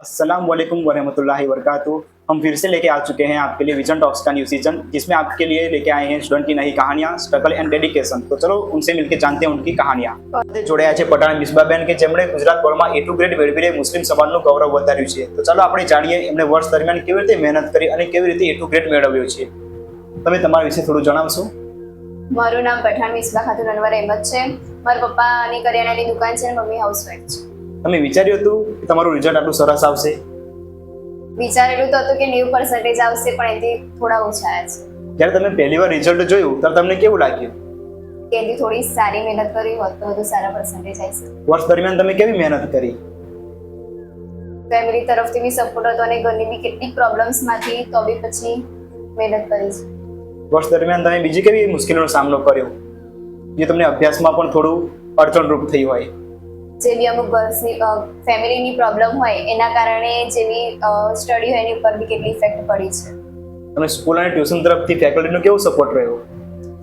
अस्सलाम वालेकुम वरहमतुल्लाहि वबरकातुहू। हम फिर से लेके आ चुके हैं आपके लिए विजन टॉक्स का न्यू सीजन, जिसमें आपके लिए लेके आए हैं स्टूडेंट की नई कहानियां, स्ट्रगल एंड डेडिकेशन। तो चलो उनसे मिलके जानते हैं उनकी कहानियां। જોડ્યા છે પઠાણ મિસબાબેન કે જેમણે ગુજરાત બોર્ડમાં A2 ગ્રેડ મેળવીને મુસ્લિમ સમાજનું ગૌરવ વધાર્યું છે। તો ચાલો આપણે જાણીએ એમણે વર્ષ દરમિયાન કેવી રીતે મહેનત કરી અને કેવી રીતે A2 ગ્રેડ મેળવ્યો છે। તમે તમારા વિશે થોડું જણાવશો? મારું નામ પઠાણ મિસબા ખાતુન અનવર અહેમદ છે। મારા પપ્પાની કરિયાણાની દુકાન છે અને મમ્મી હાઉસવાઈફ છે। તમે વિચાર્યું હતું કે તમારું રિઝલ્ટ આટલું સરસ આવશે? વિચારેલું તો હતું કે 90% આવશે, પણ એથી થોડા ઓછા આવ્યા છે। જ્યારે તમે પહેલી વાર રિઝલ્ટ જોયું ત્યારે તમને કેવું લાગ્યું? કે એથી થોડી સારી મહેનત કરી હોત તો વધુ સારા પર્સન્ટેજ આવશે। વર્ષ દરમિયાન તમે કેવી મહેનત કરી? ફેમિલી તરફથી બી સપોર્ટ હતો અને ઘરની બી કેટલીક પ્રોબ્લેમ્સમાંથી તો બી પછી મહેનત કરી છે। વર્ષ દરમિયાન તમે બીજી કેવી મુશ્કેલીનો સામનો કર્યો જે તમને અભ્યાસમાં પણ થોડું અડચણરૂપ થઈ હોય? જે બી અમુક ગર્લ્સની ફેમિલીની પ્રોબ્લેમ હોય એના કારણે જેવી સ્ટડી હોય એની ઉપર બી કેટલી ઇફેક્ટ પડી છે। તમે સ્કૂલ અને ટ્યુશન તરફથી ફેકલ્ટીનો કેવો સપોર્ટ રહ્યો?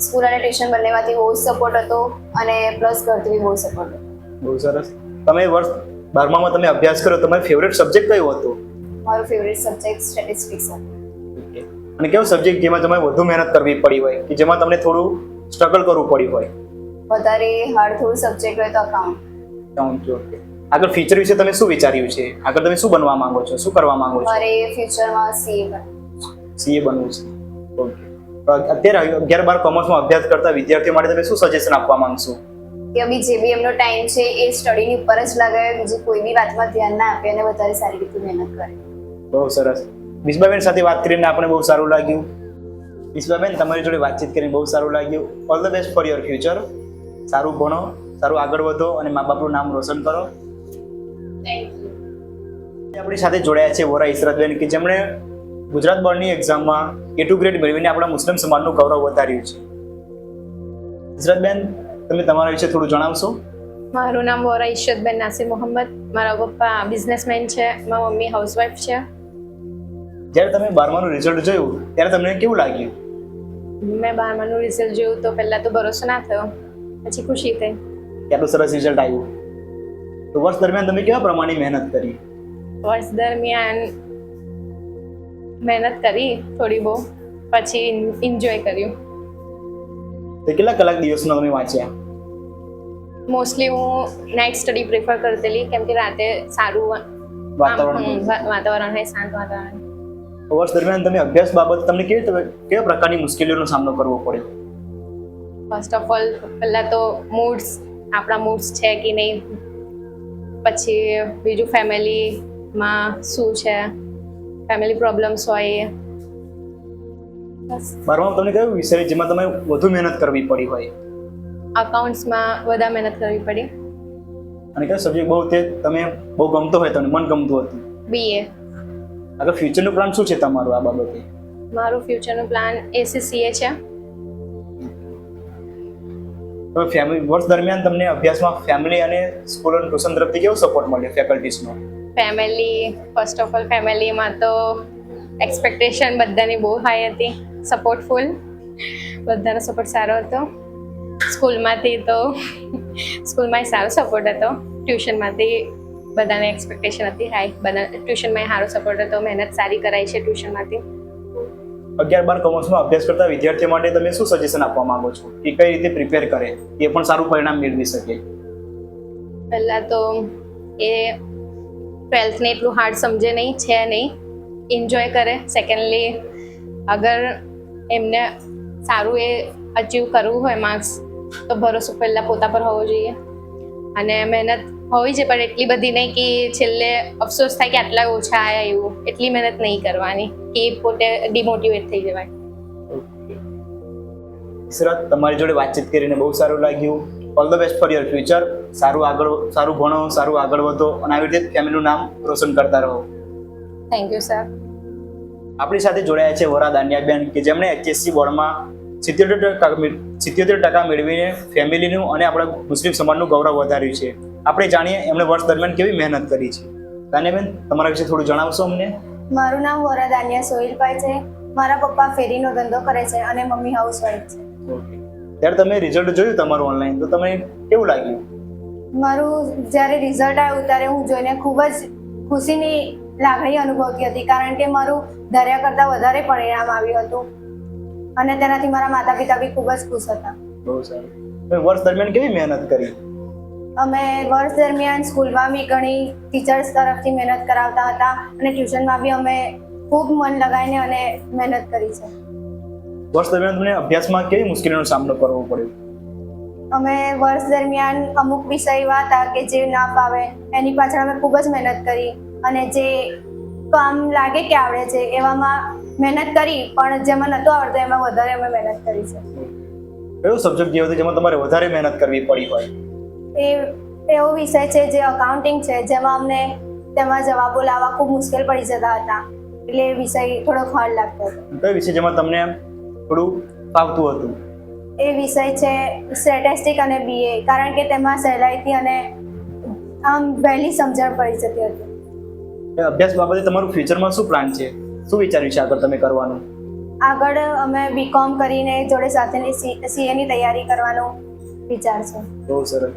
સ્કૂલ અને ટ્યુશન બંનેમાંથી બહુ સપોર્ટ હતો અને પ્લસ ઘરથી બી બહુ સપોર્ટ હતો। બહુ સરસ। તમે વર્ષ 12માં તમે અભ્યાસ કર્યો, તમારો ફેવરેટ સબ્જેક્ટ કયો હતો? મારું ફેવરેટ સબ્જેક્ટ સ્ટેટિસ્ટિક્સ હતો। અને કેવો સબ્જેક્ટ જેમાં તમારે વધુ મહેનત કરવી પડી હોય કે જેમાં તમને થોડું સ્ટ્રગલ કરવું પડ્યું હોય? વધારે હાર્ડ થોડું સબ્જેક્ટ હોય તો અકાઉન્ટ। ઓકે। આગળ ફ્યુચર વિશે તમે શું વિચાર્યું છે? આગળ તમે શું બનવા માંગો છો, શું કરવા માંગો છો? મારે ફ્યુચરમાં સીએ સીએ બનવું છે। ઓકે। અત્યારે 11-12 કોમર્સમાં અભ્યાસ કરતા વિદ્યાર્થીઓ માટે તમે શું સજેશન આપવા માંગશો? કે અભી જે બી એમનો ટાઈમ છે એ સ્ટડીની ઉપર જ લગાવે, બીજી કોઈ બી વાતમાં ધ્યાન ના આપે અને વધારે સારી રીતે મહેનત કરે। બહુ સરસ। મિસબાબેન સાથે વાત કરીને આપણે બહુ સારું લાગ્યું। મિસબાબેન, તમારી જોડે વાતચીત કરીને બહુ સારું લાગ્યું। All the best for your future. સારું ભણો, સારું આગળ વધો અને મા બાપનું નામ રોશન કરો। Thank you. આપણી સાથે જોડાયા છે વોરા ઇસરતબેન કે જેમણે ગુજરાત બોર્ડની એક્ઝામમાં A2 ગ્રેડ મેળવીને આપણા મુસ્લિમ સમાજનું ગૌરવ વધાર્યું છે। ઇસરતબેન, તમે તમારા વિશે થોડું જણાવશો? મારું નામ વોરા ઇશરતબેન નાસિર મોહમ્મદ। મારા પપ્પા બિઝનેસમેન છે, મારી મમ્મી હાઉસવાઈફ છે। જ્યારે તમે 12માનું રિઝલ્ટ જોયું ત્યારે તમને કેવું લાગ્યું? મેં 12માનું રિઝલ્ટ જોયું તો પહેલાં તો ભરોસો ના થયો, પછી ખુશી થઈ। કે આટલું સરસ રિઝલ્ટ આવ્યું? તો વર્ષ દરમિયાન તમે કેવા પ્રમાણે મહેનત કરી? વર્ષ દરમિયાન મહેનત કરી થોડી બહુ, પછી એન્જોય કર્યું। તો કેટલા કલાક દિવસમાં તમે વાંચ્યા? મોસ્ટલી હું નાઇટ સ્ટડી પ્રિફર કરતેલી, કેમ કે રાતે સારું વાતાવરણ હોય, શાંત વાતાવરણ। વર્ષ દરમિયાન તમે અભ્યાસ બાબત તમને કેવા પ્રકારની મુશ્કેલીઓનો સામનો કરવો પડ્યો? ફર્સ્ટ ઓફ ઓલ પહેલાં તો આપણા મૂડ્સ છે કે નહીં, પછી બીજું ફેમિલીમાં શું છે, ફેમિલી પ્રોબ્લેમ્સ હોય એ। બસ 12માં તમને કયો વિષય જેમાં તમે વધુ મહેનત કરવી પડી હોય? અકાઉન્ટ્સમાં વધારે મહેનત કરવી પડી। અને કયો સબ્જેક્ટ તમે બહુ ગમતો હોય, તમને મન ગમતું હતું? બીએ। આગળ ફ્યુચરનું પ્લાન શું છે તમારું આ બાબતે? મારું ફ્યુચરનું પ્લાન ACCA છે। તો વર્ષ દરમિયાન તમને અભ્યાસમાં ફેમિલી અને સ્કૂલ અને ટ્યુશન તરફથી કેવો સપોર્ટ મળ્યો ફેકલ્ટીઝનો? ફર્સ્ટ ઓફ ઓલ ફેમિલીમાં તો એક્સપેક્ટેશન બધાની બહુ હાઈ હતી, સપોર્ટફુલ, બધાનો સપોર્ટ સારો હતો। સ્કૂલમાં સારો સપોર્ટ હતો, ટ્યુશનમાંથી બધાને એક્સપેક્ટેશન હતી હાઈ, બધા ટ્યુશનમાં સારો સપોર્ટ હતો, મહેનત સારી કરાઈ છે ટ્યુશનમાંથી। 11-12 કોમર્સમાં અભ્યાસ કરતા વિદ્યાર્થીઓ માટે તમે શું સજેશન આપવા માંગો છો કે કઈ રીતે પ્રિપેર કરે, એ પણ સારું પરિણામ મેળવી શકે? પહેલાં તો એ 12થને એટલું હાર્ડ સમજે નહીં, છે નહીં, એન્જોય કરે। સેકન્ડલી, અગર એમને સારું એ અચીવ કરવું હોય માર્ક્સ, તો ભરોસો પહેલાં પોતા પર હોવો જોઈએ અને મહેનત હોવી છે, પણ એટલી બધી નહીં કે છેલ્લે અફસોસ થાય કે આટલા ઓછા આવ્યા, એવું એટલી મહેનત નહીં કરવાની કે પોતે ડિમોટિવેટ થઈ જવાય। ઇસરત, તમારી જોડે વાતચીત કરીને બહુ સારું લાગ્યું। All the best for your future. સારું ભણો, સારું આગળ વધો અને આવી રીતે ફેમિલીનું નામ રોશન કરતા રહો। Thank you sir. આપણી સાથે જોડાયા છે વોરા દાનિયાબેન કે જેમણે HSC બોર્ડમાં 77% મેળવીને ફેમિલીનું અને આપણા મુસ્લિમ સમાજનું ગૌરવ વધાર્યું છે। આપણે જાણીએ એમણે વર્ષ દરમિયાન કેવી મહેનત કરી છે। દાનિયાબેન, તમારા વિશે થોડું જણાવશો અમને? મારું નામ વોરા દાનિયા સોહિલભાઈ છે। મારા પપ્પા ફેરીનો ધંધો કરે છે અને મમ્મી હાઉસવાઈફ છે। ઓકે। ત્યારે તમે રિઝલ્ટ જોયું તમારું ઓનલાઈન, તો તમને કેવું લાગ્યું? મારું જ્યારે રિઝલ્ટ આવ્યું ત્યારે હું જોઈને ખૂબ જ ખુશીની લાગણી અનુભવતી હતી, કારણ કે મારું ધાર્યા કરતાં વધારે પરિણામ આવ્યું હતું અને તેનાથી મારા માતા પિતા બી ખૂબ જ ખુશ હતા. બહુ સારું. તમે વર્ષ દરમિયાન કેવી મહેનત કરી? અમે વર્ષ દરમિયાન સ્કૂલમાં બી ઘણી ટીચર્સ તરફથી મહેનત કરાવતા હતા અને ટ્યુશનમાં બી અમે ખૂબ મન લગાવીને અને મહેનત કરી છે. વર્ષ દરમિયાન તમને અભ્યાસમાં કેવી મુશ્કેલીનો સામનો કરવો પડ્યો? અમે વર્ષ દરમિયાન અમુક વિષય એવા હતા કે જે ના ફાવે એની પાછળ અમે ખૂબ જ મહેનત કરી અને જે કામ લાગે કે આવડે છે એવામાં મહેનત કરી, પણ જેમાં નહોતું આવડતું એમાં વધારે અમે મહેનત કરી છે. કયો સબ્જેક્ટ જે હતો જેમાં તમારે વધારે મહેનત કરવી પડી હોય? એ એવો વિષય છે જે અકાઉન્ટિંગ છે, જેમાં અમને તેમાં જવાબો લાવવા ખૂબ મુશ્કેલ પડી જતા હતા, એટલે એ વિષય થોડોક હાર્ડ લાગતો હતો. કયો વિષય જેમાં તમને થોડું ફાવતું હતું? એ વિષય છે સ્ટેટિસ્ટિક અને BA, કારણ કે તેમાં સહેલાઈથી અને આમ વહેલી સમજણ પડી જતી હતી. અભ્યાસ બાબતે તમારું ફ્યુચરમાં શું પ્લાન છે? શું વિચાર્યું છે આગળ તમે કરવાનું? આગળ અમે BCom કરીને જોડે સાથેની CA ની તૈયારી કરવાનો વિચાર છે. બહુ સરસ.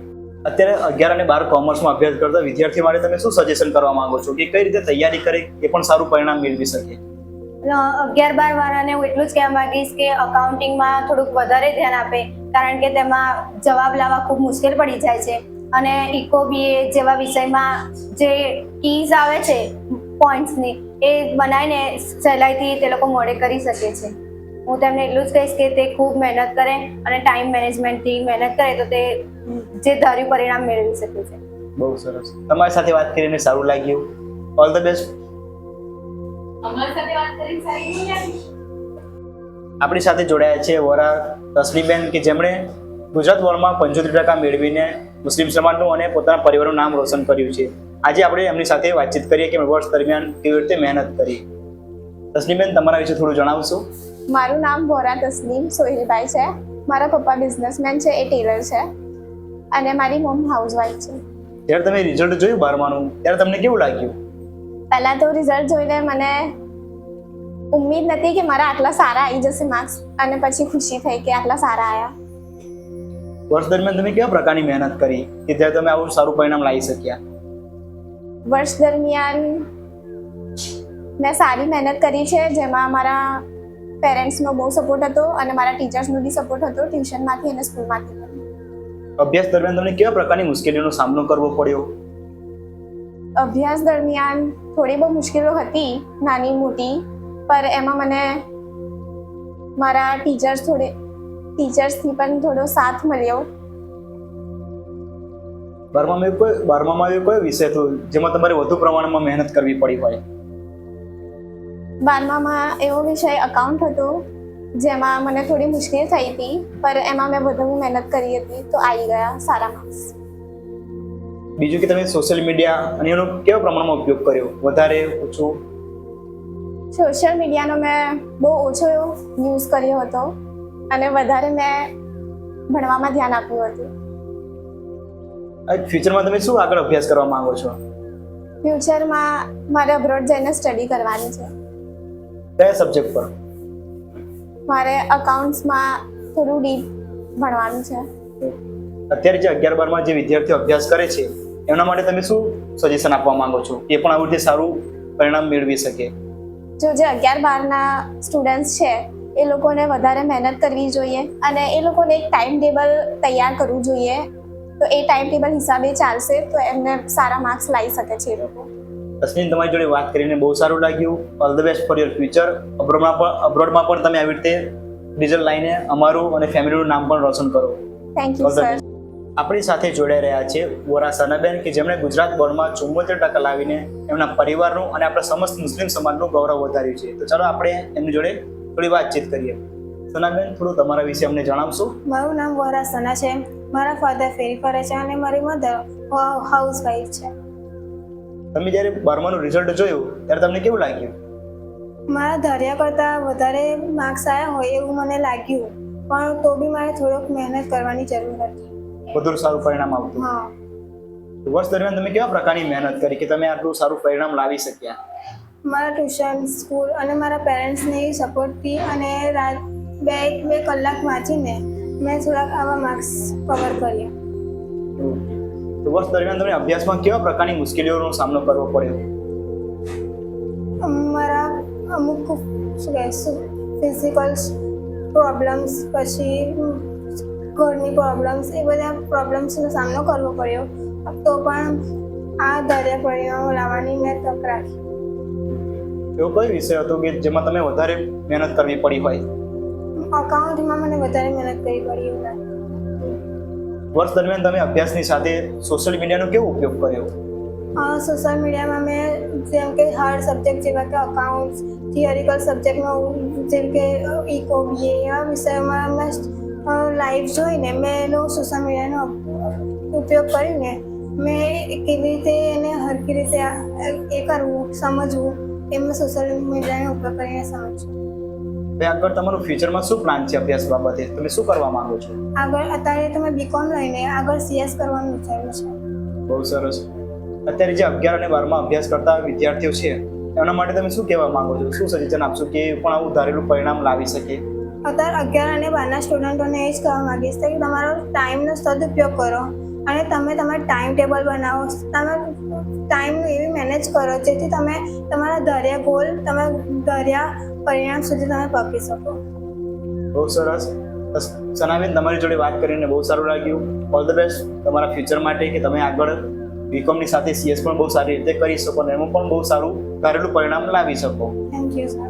અત્યારે 11 અને 12 કોમર્સમાં અભ્યાસ કરતા વિદ્યાર્થીઓ માટે તમે શું સજેશન કરવા માંગો છો કે કઈ રીતે તૈયારી કરે એ પણ સારું પરિણામ મેળવી શકે? 11-12 વાળાને હું એટલું જ કહેવા માંગીશ કે અકાઉન્ટિંગમાં થોડુંક વધારે ધ્યાન આપે, કારણ કે તેમાં જવાબ લાવવા ખૂબ મુશ્કેલ પડી જાય છે અને ઇકો BA જેવા વિષયમાં જે કીઝ આવે છે પોઈન્ટ્સની એ બનાવીને સહેલાઈથી તે લોકો મોડે કરી શકે છે. હું તેમને એટલું જ કહીશ કે તે ખૂબ મહેનત કરે અને ટાઈમ મેનેજમેન્ટથી મહેનત કરે તો તે જે ધાર્યું પરિણામ મેળવી શકે છે. બહુ સરસ. તમારી સાથે વાત કરીને સારું લાગ્યું. All the best. આપણી સાથે જોડાયા છે વોરા તસલીબેન કે જેમણે ગુજરાત બોર્ડમાં 75% મેળવીને મુસ્લિમ સમાજનું અને પોતાના પરિવારનું નામ રોશન કર્યું છે. આજે આપણે એમની સાથે વાતચીત કરીએ કે વર્ષ દરમિયાન કેવી રીતે મહેનત કરી. તસલીબેન, તમારા વિશે થોડું જણાવશો? મારું નામ વોરા તસ્લીમ સોહેલભાઈ છે. મારા પપ્પા બિઝનેસમેન છે, એ ટેલર છે અને મારી મમ હાઉસવાઈફ છે. જ્યારે તમે રિઝલ્ટ જોયું 12માનું ત્યારે તમને કેવું લાગ્યું? પહેલાં તો રિઝલ્ટ જોઈને મને ઉમ્મીદ નથી કે મારા આટલા સારા આવી જશે માર્ક્સ, અને પછી ખુશી થઈ કે આટલા સારા આવ્યા. વર્ષ દરમિયાન તમે કેવા પ્રકારની મહેનત કરી કે જ્યારે તમે આવું સારું પરિણામ લાવી શક્યા? વર્ષ દરમિયાન મેં સારી મહેનત કરી છે, જેમાં મારા પેરેન્ટ્સનો બહુ સપોર્ટ હતો અને મારા ટીચર્સનો બી સપોર્ટ હતો, ટ્યુશનમાંથી અને સ્કૂલમાંથી પણ. અભ્યાસ દરમિયાન તમને કેવા પ્રકારની મુશ્કેલીઓનો સામનો કરવો પડ્યો? અભ્યાસ દરમિયાન થોડી બહુ મુશ્કેલીઓ હતી, નાની મોટી, પર એમાં મને મારા ટીચર્સથી પણ થોડો સાથ મળ્યો. 12મામાં એવો કયો વિષય હતો જેમાં તમારે વધુ પ્રમાણમાં મહેનત કરવી પડી હોય? 12મામાં એવો વિષય અકાઉન્ટ હતો, જેમાં મને થોડી મુશ્કેલ થઈ હતી, પર એમાં મેં વધુ મહેનત કરી હતી તો આવી ગયા સારા માર્ક્સ. બીજું કે તમે સોશિયલ મીડિયા અને એનો કેવા પ્રમાણમાં ઉપયોગ કર્યો? વધારે, ઓછો? સોશિયલ મીડિયાનો મેં બહુ ઓછો યુઝ કર્યો હતો અને વધારે મેં ભણવામાં ધ્યાન આપ્યું હતું. ફ્યુચરમાં તમે શું આગળ અભ્યાસ કરવા માંગો છો? ફ્યુચરમાં મારે અબ્રોડ જઈને સ્ટડી કરવાની છે. કયા સબ્જેક્ટ પર? મારે અકાઉન્ટ્સમાં થોડું ડીપ ભણવાનું છે. અત્યારે જે 11-12માં જે વિદ્યાર્થીઓ અભ્યાસ કરે છે એમના માટે તમે શું સજેશન આપવા માંગો છો એ પણ આવી રીતે સારું પરિણામ મેળવી શકે? જો જે 11-12ના સ્ટુડન્ટ્સ છે એ લોકોને વધારે મહેનત કરવી જોઈએ અને એ લોકોને એક ટાઈમ ટેબલ તૈયાર કરવું જોઈએ, તો એ ટાઈમ ટેબલ હિસાબે ચાલશે તો એમને સારા માર્ક્સ લાવી શકે છે એ લોકો. તસ્મીન, તમારી જોડે વાત કરીને બહુ સારું લાગ્યું. All the best for your future. અબ્રોડમાં પણ તમે આવી રીતે રિઝલ્ટ લાવીને અમારું અને ફેમિલીનું નામ પણ રોશન કરો. Thank you sir. આપણી સાથે જોડાઈ રહ્યા છે વોરા સનાબેન કે જેમણે ગુજરાત બોર્ડમાં 74% લાવીને એમના પરિવારનું અને આપણા સમસ્ત મુસ્લિમ સમાજનું ગૌરવ વધાર્યું છે. તો ચાલો આપણે એમની જોડે થોડી વાતચીત કરીએ. સનાબેન, થોડું તમારા વિશે અમને જણાવશો? મારું નામ વોરા સના છે. મારા ફાધર ફેરી ફરે છે અને મારી મધર હાઉસવાઈફ છે. તમે જ્યારે 12માનું રિઝલ્ટ જોયું ત્યારે તમને કેવું લાગ્યું? મારા ધાર્યા કરતાં વધારે માર્ક્સ આવ્યા હોય એવું મને લાગ્યું, પણ તો બી મારે થોડોક મહેનત કરવાની જરૂર હતી. વધુ સારું પરિણામ આવતું? હા. વર્ષ દરમિયાન તમે કેવા પ્રકારની મહેનત કરી કે તમે આટલું સારું પરિણામ લાવી શક્યા? મારા ટ્યુશન, સ્કૂલ અને મારા પેરેન્ટ્સની સપોર્ટથી અને રાત બે કલાક વાંચીને મેં થોડાક આવા માર્ક્સ કવર કર્યા. તો વર્ષ દરમિયાન તમે અભ્યાસમાં કેવા પ્રકારની મુશ્કેલીઓનો સામનો કરવો પડ્યો? મારા અમુક શું કહે ફિઝિકલ પ્રોબ્લેમ્સ, પછી ઘરની પ્રોબ્લેમ્સ, એ બધા પ્રોબ્લેમ્સનો સામનો કરવો પડ્યો. તો પણ આ ધાર્યા પરિણામો લાવવાની મેં તક રાખી. એવો કયો વિષય હતો કે જેમાં તમે વધારે મહેનત કરવી પડી હોય? અકાઉન્ટમાં મને વધારે મહેનત કરવી પડી એવું લાગે. વર્ષ દરમિયાન તમે અભ્યાસની સાથે સોશિયલ મીડિયાનો કેવો ઉપયોગ કર્યો? સોશિયલ મીડિયામાં મેં જેમ કે હાર્ડ સબ્જેક્ટ જેવા કે અકાઉન્ટ્સ, થિયરિકલ સબ્જેક્ટમાં જેમ કે ઇકો, બીએ એવા વિષયોમાં મેં લાઈવ જોઈને મેં એનો સોશિયલ મીડિયાનો ઉપયોગ કરીને મેં કેવી રીતે એને હરખી રીતે એ કરવું, સમજવું, એ મેં સોશિયલ મીડિયાનો ઉપયોગ કરીને સમજવું. હવે આગળ તમારું ફ્યુચરમાં શું પ્લાન છે અભ્યાસ બાબતે? તમે શું કરવા માંગો છો? આગળ અત્યારે તો મેં બીકોમ લઈને આગળ CS કરવાનું વિચાર્યું છે. બહુ સરસ. અત્યારે જે 11 અને 12માં અભ્યાસ કરતા વિદ્યાર્થીઓ છે એમના માટે તમે શું કહેવા માંગો છો? શું સજેશન આપશો કે પણ આવું ધારેલું પરિણામ લાવી શકે? અત્યારે 11 અને 12ના સ્ટુડન્ટોને એ જ કહેવા માંગીશ કે તમારો ટાઈમનો સદુપયોગ કરો અને તમે તમારું ટાઈમ ટેબલ બનાવો. તમે ટાઈમનું એવી મેનેજ કરો જેથી તમે તમારા ધાર્યા ગોલ, તમે ધાર્યા પરિણામ સુધી તમે પહોંચી શકો. બહુ સરસ. સનાબેન, તમારી જોડે વાત કરીને બહુ સારું લાગ્યું. ઓલ ધ બેસ્ટ તમારા ફ્યુચર માટે કે તમે આગળ બીકોમની સાથે CS પણ બહુ સારી રીતે કરી શકો અને એમાં પણ બહુ સારું ધારેલું પરિણામ લાવી શકો. Thank you sir.